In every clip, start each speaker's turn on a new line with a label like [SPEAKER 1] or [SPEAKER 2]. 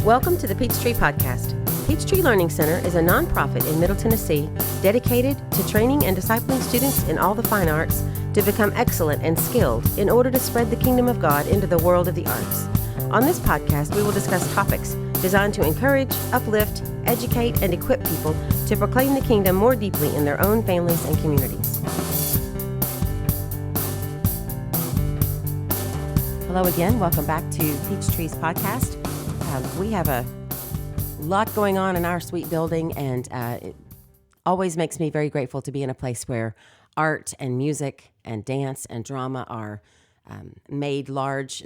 [SPEAKER 1] Welcome to the Peachtree Podcast. Peachtree Learning Center is a nonprofit in Middle Tennessee dedicated to training and discipling students in all the fine arts to become excellent and skilled in order to spread the kingdom of God into the world of the arts. On this podcast, we will discuss topics designed to encourage, uplift, educate, and equip people to proclaim the kingdom more deeply in their own families and communities. Hello again. Welcome back to Peachtree's podcast. We have a lot going on in our sweet building, and it always makes me very grateful to be in a place where art and music and dance and drama are made large,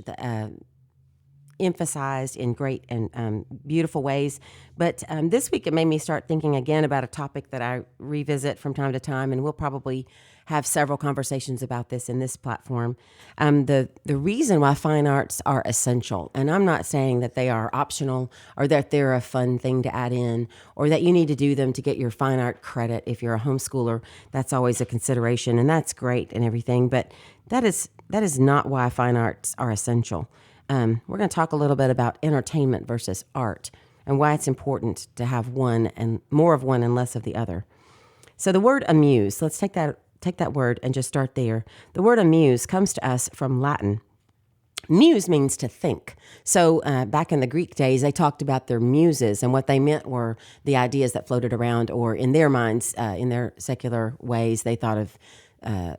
[SPEAKER 1] emphasized in great and beautiful ways. But this week it made me start thinking again about a topic that I revisit from time to time, and we'll probably have several conversations about this in this platform. The reason why fine arts are essential, and I'm not saying that they are optional or that they're a fun thing to add in or that you need to do them to get your fine art credit if you're a homeschooler. That's always a consideration, and that's great and everything, but that is not why fine arts are essential. We're going to talk a little bit about entertainment versus art and why it's important to have one and more of one and less of the other. So the word amuse, let's take that word and just start there. The word amuse comes to us from Latin. Muse means to think. So back in the Greek days, they talked about their muses, and what they meant were the ideas that floated around, or in their minds, in their secular ways, they thought of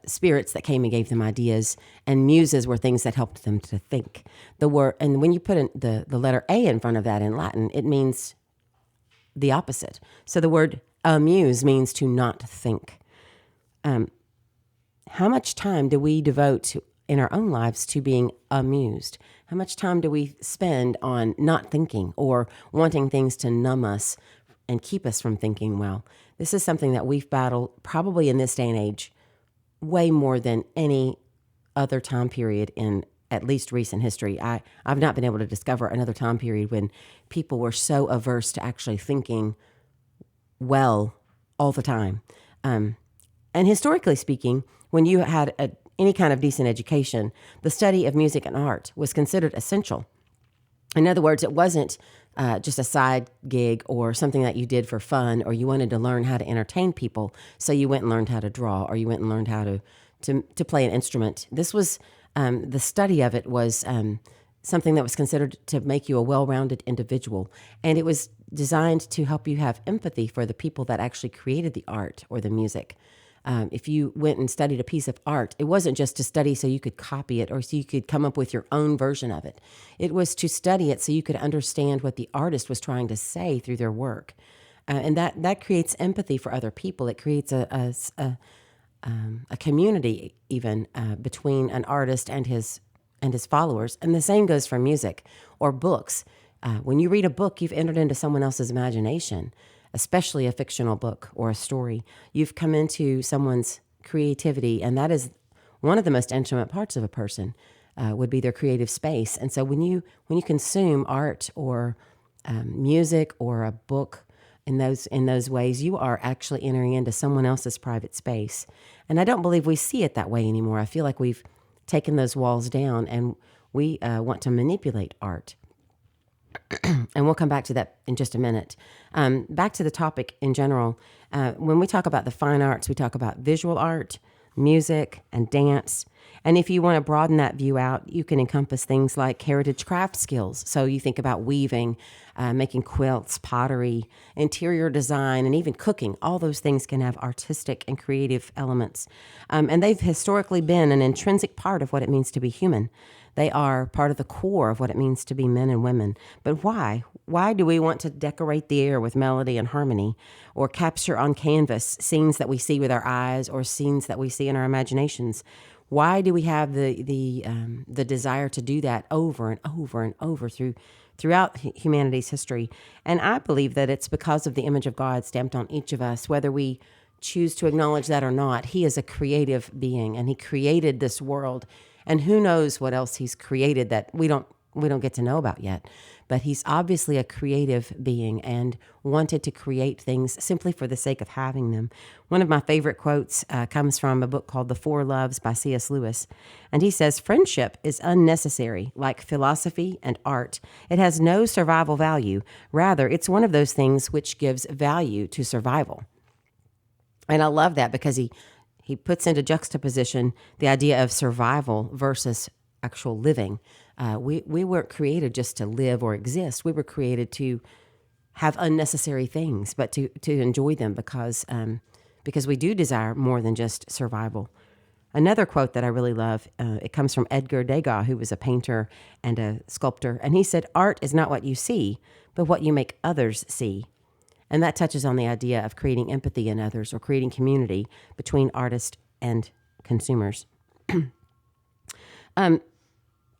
[SPEAKER 1] spirits that came and gave them ideas, and muses were things that helped them to think. The word, and when you put in the letter A in front of that in Latin, it means the opposite. So the word amuse means to not think. How much time do we devote in our own lives to being amused? How much time do we spend on not thinking or wanting things to numb us and keep us from thinking well? This is something that we've battled probably in this day and age way more than any other time period in at least recent history. I've not been able to discover another time period when people were so averse to actually thinking well all the time. And historically speaking, when you had any kind of decent education, the study of music and art was considered essential. In other words, it wasn't just a side gig or something that you did for fun, or you wanted to learn how to entertain people, so you went and learned how to draw, or you went and learned how to play an instrument. This was, the study of it was something that was considered to make you a well-rounded individual, and it was designed to help you have empathy for the people that actually created the art or the music. If you went and studied a piece of art, it wasn't just to study so you could copy it or so you could come up with your own version of it. It was to study it so you could understand what the artist was trying to say through their work. And that creates empathy for other people. It creates a community even between an artist and his followers. And the same goes for music or books. When you read a book, you've entered into someone else's imagination, especially a fictional book or a story. You've come into someone's creativity, and that is one of the most intimate parts of a person, would be their creative space. And so when you consume art or music or a book in those ways, you are actually entering into someone else's private space. And I don't believe we see it that way anymore. I feel like we've taken those walls down, and we want to manipulate art. And we'll come back to that in just a minute. Back to the topic in general. When we talk about the fine arts, we talk about visual art, music, and dance. And if you want to broaden that view out, you can encompass things like heritage craft skills. So you think about weaving, making quilts, pottery, interior design, and even cooking. All those things can have artistic and creative elements. And they've historically been an intrinsic part of what it means to be human. They are part of the core of what it means to be men and women. But why? Why do we want to decorate the air with melody and harmony, or capture on canvas scenes that we see with our eyes or scenes that we see in our imaginations? Why do we have the desire to do that over and over and over throughout humanity's history? And I believe that it's because of the image of God stamped on each of us, whether we choose to acknowledge that or not. He is a creative being, and he created this world. And who knows what else he's created that we don't we don't get to know about yet. But he's obviously a creative being and wanted to create things simply for the sake of having them. One of my favorite quotes comes from a book called The Four Loves by C.S. Lewis. And he says, "Friendship is unnecessary, like philosophy and art. It has no survival value. Rather, it's one of those things which gives value to survival." And I love that because he puts into juxtaposition the idea of survival versus actual living. We weren't created just to live or exist. We were created to have unnecessary things, but to enjoy them because we do desire more than just survival. Another quote that I really love, it comes from Edgar Degas, who was a painter and a sculptor. And he said, "Art is not what you see, but what you make others see." And that touches on the idea of creating empathy in others or creating community between artists and consumers.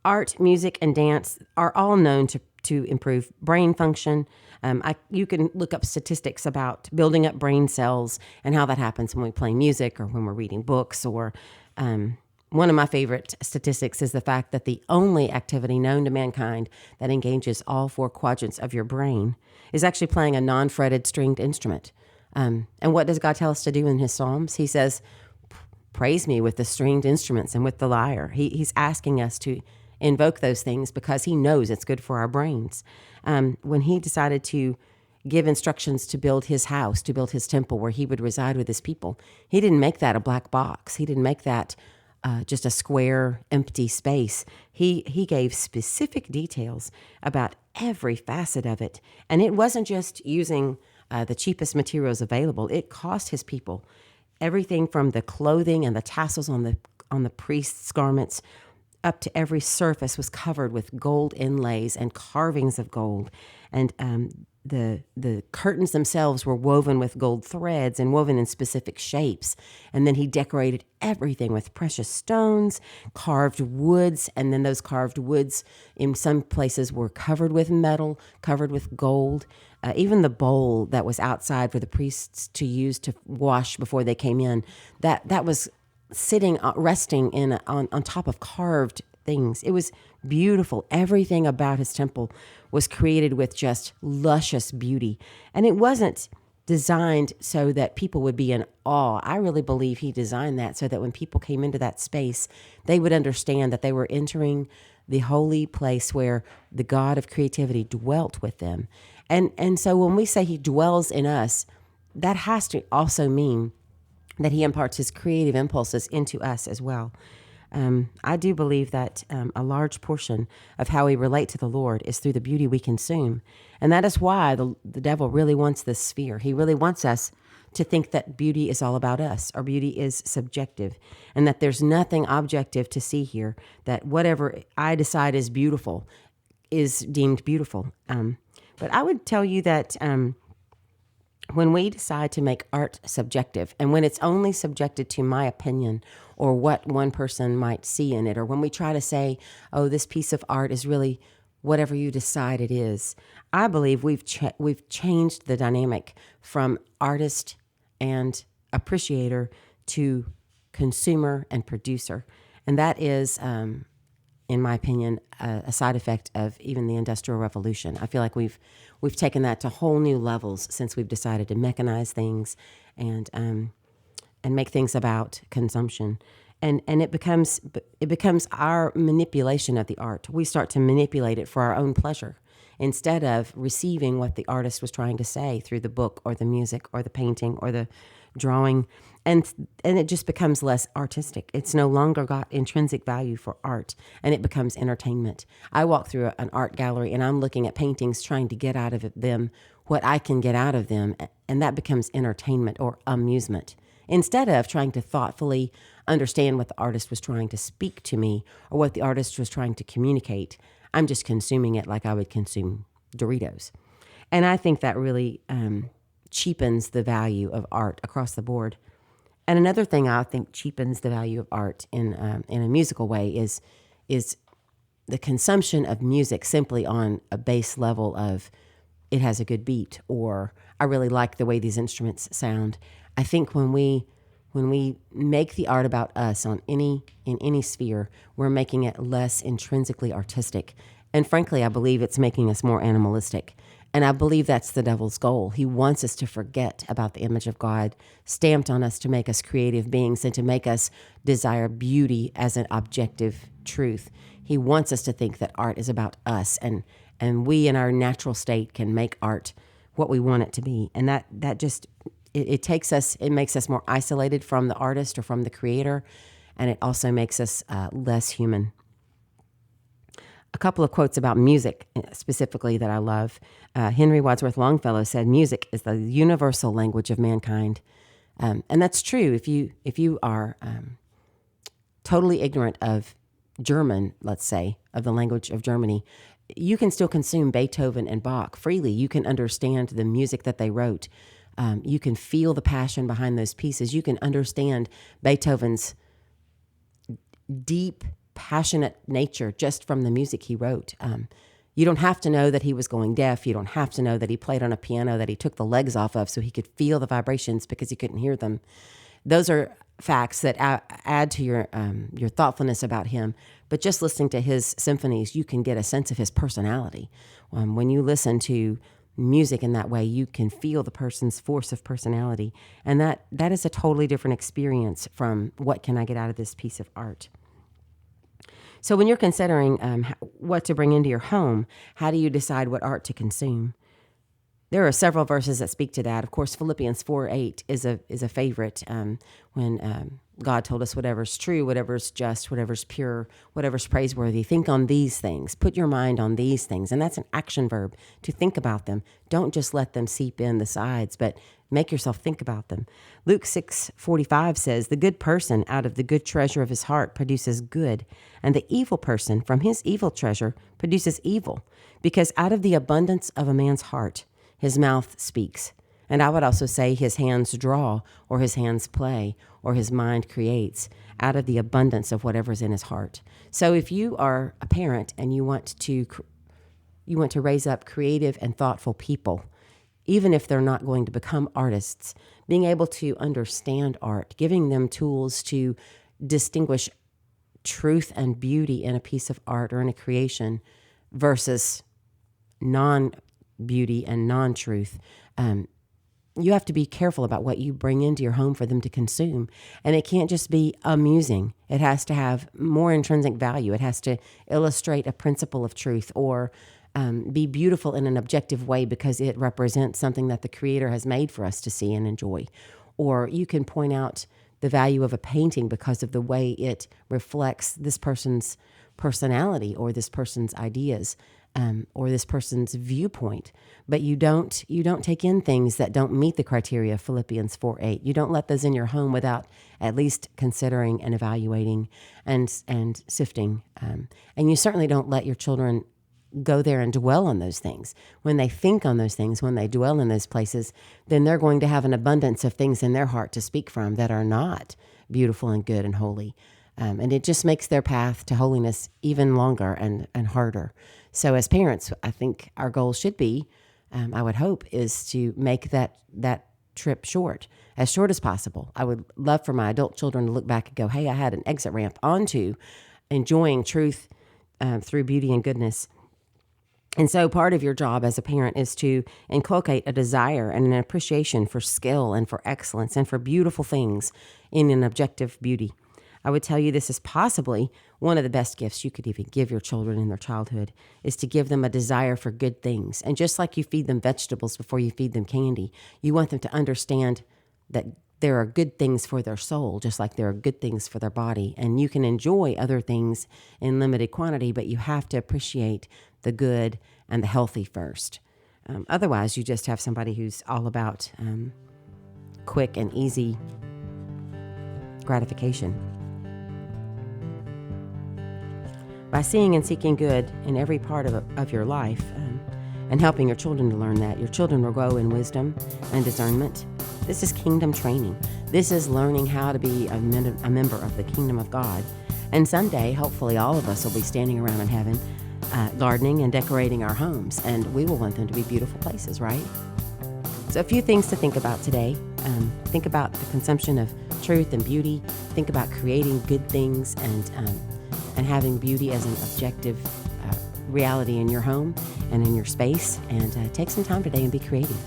[SPEAKER 1] Art, music, and dance are all known to improve brain function. You can look up statistics about building up brain cells and how that happens when we play music or when we're reading books. Or one of my favorite statistics is the fact that the only activity known to mankind that engages all four quadrants of your brain is actually playing a non-fretted stringed instrument. And what does God tell us to do in his Psalms? He says, "Praise me with the stringed instruments and with the lyre." He's asking us to invoke those things because he knows it's good for our brains. When he decided to give instructions to build his house, to build his temple where he would reside with his people, he didn't make that a black box. He didn't make that just a square, empty space. He gave specific details about every facet of it. And it wasn't just using the cheapest materials available. It cost his people everything from the clothing and the tassels on the priest's garments up to every surface was covered with gold inlays and carvings of gold. And the curtains themselves were woven with gold threads and woven in specific shapes. And then he decorated everything with precious stones, carved woods, and then those carved woods in some places were covered with metal, covered with gold. Even the bowl that was outside for the priests to use to wash before they came in, that was sitting, resting on top of carved things. It was beautiful. Everything about his temple was created with just luscious beauty. And it wasn't designed so that people would be in awe. I really believe he designed that so that when people came into that space, they would understand that they were entering the holy place where the God of creativity dwelt with them. And so when we say he dwells in us, that has to also mean that he imparts his creative impulses into us as well. I do believe that a large portion of how we relate to the Lord is through the beauty we consume. And that is why the devil really wants this sphere. He really wants us to think that beauty is all about us, or beauty is subjective, and that there's nothing objective to see here, that whatever I decide is beautiful is deemed beautiful. But I would tell you that when we decide to make art subjective, and when it's only subjected to my opinion or what one person might see in it, or when we try to say, oh, this piece of art is really whatever you decide it is, I believe we've changed the dynamic from artist and appreciator to consumer and producer. And that is, in my opinion, a side effect of even the Industrial Revolution. I feel like we've taken that to whole new levels since we've decided to mechanize things and make things about consumption. And it becomes our manipulation of the art. We start to manipulate it for our own pleasure instead of receiving what the artist was trying to say through the book or the music or the painting or the drawing. And it just becomes less artistic. It's no longer got intrinsic value for art, and it becomes entertainment. I walk through an art gallery and I'm looking at paintings trying to get out of them what I can get out of them, and that becomes entertainment or amusement. Instead of trying to thoughtfully understand what the artist was trying to speak to me or what the artist was trying to communicate, I'm just consuming it like I would consume Doritos. And I think that really cheapens the value of art across the board. And another thing I think cheapens the value of art in a musical way is the consumption of music simply on a base level of it has a good beat, or I really like the way these instruments sound. I think when we make the art about us in any sphere, we're making it less intrinsically artistic, And frankly, I believe it's making us more animalistic. And I believe that's the devil's goal. He wants us to forget about the image of God stamped on us to make us creative beings and to make us desire beauty as an objective truth. He wants us to think that art is about us, and we in our natural state can make art what we want it to be. And that just, it makes us more isolated from the artist or from the creator, and it also makes us less human. A couple of quotes about music specifically that I love. Henry Wadsworth Longfellow said, "Music is the universal language of mankind." And that's true. If you are totally ignorant of German, let's say, of the language of Germany, you can still consume Beethoven and Bach freely. You can understand the music that they wrote. You can feel the passion behind those pieces. You can understand Beethoven's deep, passionate nature just from the music he wrote. You don't have to know that he was going deaf. You don't have to know that he played on a piano that he took the legs off of so he could feel the vibrations because he couldn't hear them. Those are facts that add to your thoughtfulness about him. But just listening to his symphonies, you can get a sense of his personality. When you listen to music in that way, you can feel the person's force of personality. And that is a totally different experience from what can I get out of this piece of art. So when you're considering what to bring into your home, how do you decide what art to consume? There are several verses that speak to that. Of course, Philippians 4:8 is a favorite when God told us whatever's true, whatever's just, whatever's pure, whatever's praiseworthy. Think on these things. Put your mind on these things. And that's an action verb, to think about them. Don't just let them seep in the sides, but make yourself think about them. Luke 6:45 says, "The good person out of the good treasure of his heart produces good, and the evil person from his evil treasure produces evil, because out of the abundance of a man's heart, his mouth speaks." And I would also say his hands draw, or his hands play, or his mind creates out of the abundance of whatever's in his heart. So if you are a parent and you want to raise up creative and thoughtful people, even if they're not going to become artists, being able to understand art, giving them tools to distinguish truth and beauty in a piece of art or in a creation versus non-beauty and non-truth, you have to be careful about what you bring into your home for them to consume. And it can't just be amusing. It has to have more intrinsic value. It has to illustrate a principle of truth or be beautiful in an objective way because it represents something that the Creator has made for us to see and enjoy. Or you can point out the value of a painting because of the way it reflects this person's personality or this person's ideas. Or this person's viewpoint, but you don't take in things that don't meet the criteria of Philippians 4:8. You don't let those in your home without at least considering and evaluating and sifting. And you certainly don't let your children go there and dwell on those things. When they think on those things, when they dwell in those places, then they're going to have an abundance of things in their heart to speak from that are not beautiful and good and holy. And it just makes their path to holiness even longer and harder. So as parents, I think our goal should be, I would hope, is to make that trip as short as possible. I would love for my adult children to look back and go, hey, I had an exit ramp onto enjoying truth through beauty and goodness. And so part of your job as a parent is to inculcate a desire and an appreciation for skill and for excellence and for beautiful things in an objective beauty. I would tell you this is possibly one of the best gifts you could even give your children in their childhood, is to give them a desire for good things. And just like you feed them vegetables before you feed them candy, you want them to understand that there are good things for their soul, just like there are good things for their body. And you can enjoy other things in limited quantity, but you have to appreciate the good and the healthy first. Otherwise, you just have somebody who's all about quick and easy gratification. By seeing and seeking good in every part of your life and helping your children to learn that, your children will grow in wisdom and discernment. This is kingdom training. This is learning how to be a member of the kingdom of God. And someday, hopefully, all of us will be standing around in heaven, gardening and decorating our homes, and we will want them to be beautiful places, right? So a few things to think about today. Think about the consumption of truth and beauty. Think about creating good things and having beauty as an objective reality in your home and in your space, and take some time today and be creative.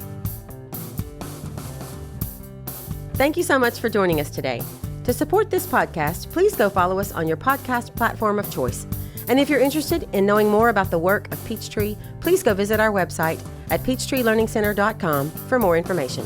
[SPEAKER 1] Thank you so much for joining us today. To support this podcast, please go follow us on your podcast platform of choice. And if you're interested in knowing more about the work of Peachtree, please go visit our website at peachtreelearningcenter.com for more information.